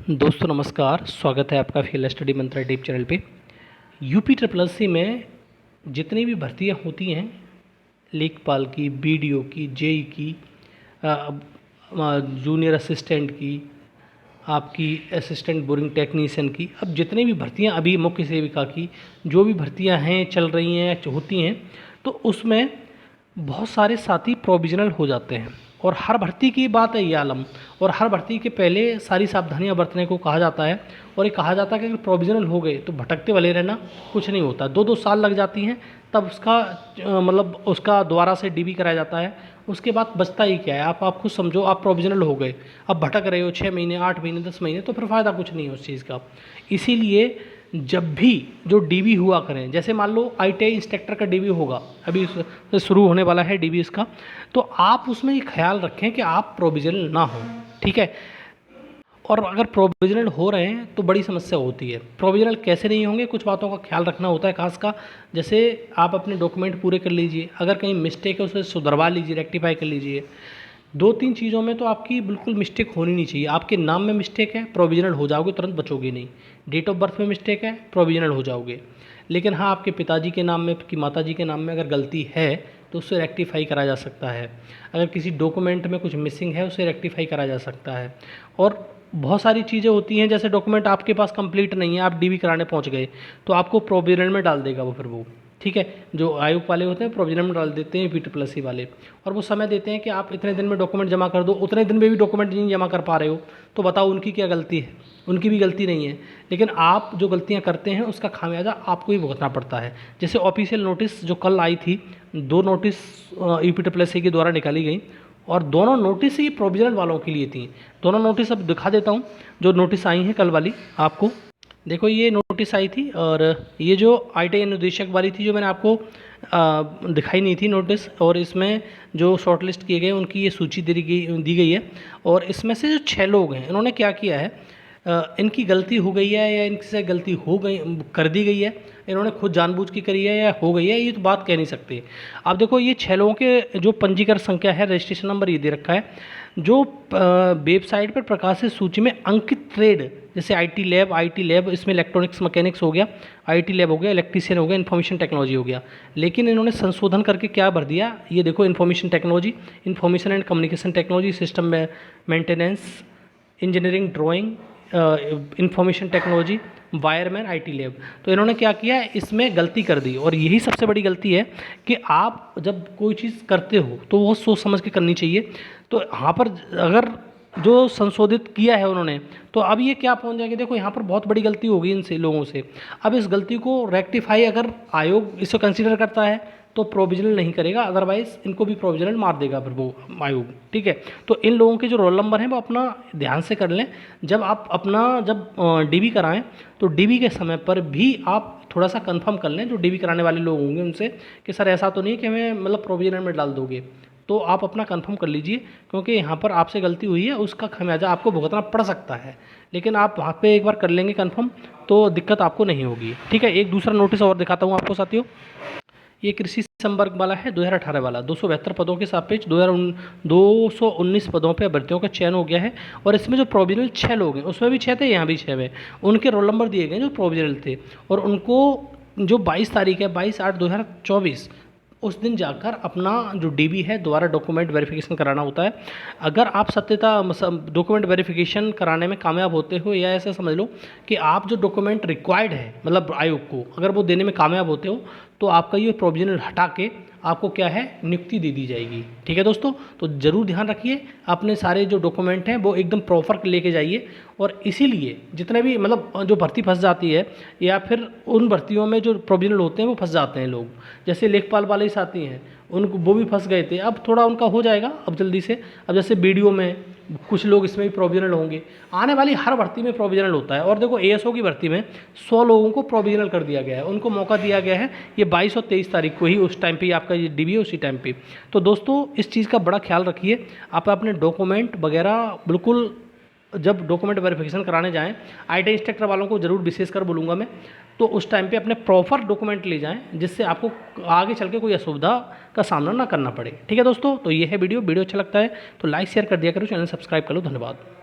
दोस्तों नमस्कार, स्वागत है आपका फील्ड स्टडी मंत्रा डीप चैनल पे। यूपी ट्रिपल एस सी में जितनी भी भर्तियां होती हैं, लेखपाल की, बीडीओ की, जेई की, जूनियर असिस्टेंट की, आपकी असिस्टेंट बोरिंग टेक्नीशियन की, अब जितनी भी भर्तियां अभी मुख्य सेविका की जो भी भर्तियां हैं, चल रही हैं या होती हैं, तो उसमें बहुत सारे साथी प्रोविजनल हो जाते हैं। और हर भर्ती की बात है ये आलम, और हर भर्ती के पहले सारी सावधानियां बरतने को कहा जाता है। और ये कहा जाता है कि अगर प्रोविजनल हो गए तो भटकते वाले रहना, कुछ नहीं होता। 2-2 साल लग जाती हैं, तब उसका मतलब उसका दोबारा से डीबी कराया जाता है। उसके बाद बचता ही क्या है, आप खुद समझो। आप प्रोविजनल हो गए, अब भटक रहे हो 6 महीने, 8 महीने, 10 महीने, तो फिर फ़ायदा कुछ नहीं है उस चीज़ का। इसीलिए जब भी जो डीबी हुआ करें, जैसे मान लो आईटीआई इंस्ट्रक्टर का डीबी होगा, अभी शुरू होने वाला है डीबी इसका, तो आप उसमें ये ख्याल रखें कि आप प्रोविजनल ना हो, ठीक है। और अगर प्रोविजनल हो रहे हैं तो बड़ी समस्या होती है। प्रोविजनल कैसे नहीं होंगे, कुछ बातों का ख्याल रखना होता है खास का। जैसे आप अपने डॉक्यूमेंट पूरे कर लीजिए, अगर कहीं मिस्टेक है उसे सुधरवा लीजिए, रेक्टिफाई कर लीजिए। 2-3 चीज़ों में तो आपकी बिल्कुल मिस्टेक होनी नहीं चाहिए। आपके नाम में मिस्टेक है, प्रोविजनल हो जाओगे, तुरंत बचोगे नहीं। डेट ऑफ बर्थ में मिस्टेक है, प्रोविजनल हो जाओगे। लेकिन हाँ, आपके पिताजी के नाम में कि माताजी के नाम में अगर गलती है तो उससे रेक्टिफाई करा जा सकता है। अगर किसी डॉक्यूमेंट में कुछ मिसिंग है उसे रेक्टिफाई करा जा सकता है। और बहुत सारी चीज़ें होती हैं, जैसे डॉक्यूमेंट आपके पास कंप्लीट नहीं है, आप डीबी कराने पहुंच गए तो आपको प्रोविजनल में डाल देगा वो, ठीक है। जो आयोग वाले होते हैं प्रोविजनल में डाल देते हैं, यूपी वाले। और वो समय देते हैं कि आप इतने दिन में डॉक्यूमेंट जमा कर दो। उतने दिन में भी डॉक्यूमेंट नहीं जमा कर पा रहे हो तो बताओ उनकी क्या गलती है? उनकी भी गलती नहीं है, लेकिन आप जो गलतियां करते हैं उसका खामियाजा आपको ही भुगतना पड़ता है। जैसे ऑफिशियल नोटिस जो कल आई थी, 2 नोटिस यूपी के द्वारा निकाली गई, और दोनों नोटिस ही प्रोविजनल वालों के लिए थी। दोनों नोटिस अब दिखा देता हूँ, जो नोटिस आई हैं कल वाली आपको। देखो ये नोटिस आई थी, और ये जो आईटीआई अनुदेशक वाली थी जो मैंने आपको दिखाई नहीं थी नोटिस, और इसमें जो शॉर्टलिस्ट किए गए उनकी ये सूची दी गई है। और इसमें से जो 6 लोग हैं, इन्होंने क्या किया है, इनकी गलती हो गई है या इनसे गलती हो गई कर दी गई है, इन्होंने खुद जानबूझ की करी है या हो गई है, ये तो बात कह नहीं सकते। अब देखो ये 6 लोगों के जो पंजीकरण संख्या है, रजिस्ट्रेशन नंबर ये दे रखा है। जो वेबसाइट पर प्रकाशित सूची में अंकित ट्रेड, जैसे आईटी लैब, इसमें इलेक्ट्रॉनिक्स मैकेनिक्स हो गया, आईटी लैब हो गया, इलेक्ट्रीशियन हो गया, इन्फॉर्मेशन टेक्नोलॉजी हो गया। लेकिन इन्होंने संशोधन करके क्या भर दिया, ये देखो, information technology, information and communication technology, system maintenance, engineering drawing, information technology, wireman, IT lab. तो इन्होंने क्या किया, इसमें गलती कर दी। और यही सबसे बड़ी गलती है कि आप जब कोई चीज़ करते हो तो वो सोच समझ के करनी चाहिए। तो यहाँ पर अगर जो संशोधित किया है उन्होंने, तो अब ये क्या पहुंच जाएगी, देखो यहाँ पर बहुत बड़ी गलती होगी इनसे लोगों से। अब इस गलती को रेक्टिफाई अगर आयोग इसको कंसीडर करता है तो प्रोविजनल नहीं करेगा, अदरवाइज इनको भी प्रोविजनल मार देगा फिर वो आयोग, ठीक है। तो इन लोगों के जो रोल नंबर हैं वो अपना ध्यान से कर लें। जब आप अपना डीबी कराएं तो डीबी के समय पर भी आप थोड़ा सा कंफर्म कर लें, जो डीबी कराने वाले लोग होंगे उनसे, कि सर ऐसा तो नहीं है कि हमें मतलब प्रोविजनल में डाल दोगे। तो आप अपना कंफर्म कर लीजिए, क्योंकि यहाँ पर आपसे गलती हुई है, उसका खमियाजा आपको भुगतना पड़ सकता है। लेकिन आप वहाँ पे एक बार कर लेंगे कंफर्म तो दिक्कत आपको नहीं होगी, ठीक है। एक दूसरा नोटिस और दिखाता हूँ आपको साथियों। ये कृषि संवर्ग वाला है, 2018 वाला। 272 पदों के सापेक्ष 219 पदों पे अभ्यर्थियों का चयन हो गया है। और इसमें जो प्रोविजनल 6 लोग हैं, उसमें भी 6 थे, यहाँ भी 6 हैं, उनके रोल नंबर दिए गए जो प्रोविजनल थे। और उनको जो 22 तारीख है, 22/8/2024, उस दिन जाकर अपना जो डीबी है दोबारा डॉक्यूमेंट वेरिफिकेशन कराना होता है। अगर आप सत्यता डॉक्यूमेंट वेरिफिकेशन कराने में कामयाब होते हो, या ऐसा समझ लो कि आप जो डॉक्यूमेंट रिक्वायर्ड है मतलब आयोग को, अगर वो देने में कामयाब होते हो, तो आपका ये प्रोविजनल हटा के आपको क्या है, नियुक्ति दे दी जाएगी, ठीक है दोस्तों। तो ज़रूर ध्यान रखिए, अपने सारे जो डॉक्यूमेंट हैं वो एकदम प्रॉपर लेके जाइए। और इसीलिए जितने भी मतलब जो भर्ती फंस जाती है, या फिर उन भर्तियों में जो प्रोविजनल होते हैं वो फंस जाते हैं लोग, जैसे लेखपाल वाले ही साथी हैं, उनको वो भी फंस गए थे। अब थोड़ा उनका हो जाएगा अब जल्दी से। अब जैसे बीडीओ में कुछ लोग इसमें भी प्रोविजनल होंगे, आने वाली हर भर्ती में प्रोविजनल होता है। और देखो एएसओ की भर्ती में 100 लोगों को प्रोविजनल कर दिया गया है, उनको मौका दिया गया है। ये 22 और 23 तारीख को ही, उस टाइम पे आपका ये डीबी है उसी टाइम पे। तो दोस्तों इस चीज़ का बड़ा ख्याल रखिए, आप अपने डॉक्यूमेंट वगैरह बिल्कुल, जब डॉक्यूमेंट वेरिफिकेशन कराने जाएं, आईटी इंस्ट्रक्टर वालों को ज़रूर विशेषकर बोलूँगा मैं, तो उस टाइम पे अपने प्रॉपर डॉक्यूमेंट ले जाएं, जिससे आपको आगे चल के कोई असुविधा का सामना ना करना पड़े, ठीक है दोस्तों। तो ये है वीडियो अच्छा लगता है तो लाइक शेयर कर दिया करो, चैनल सब्सक्राइब कर लो। धन्यवाद।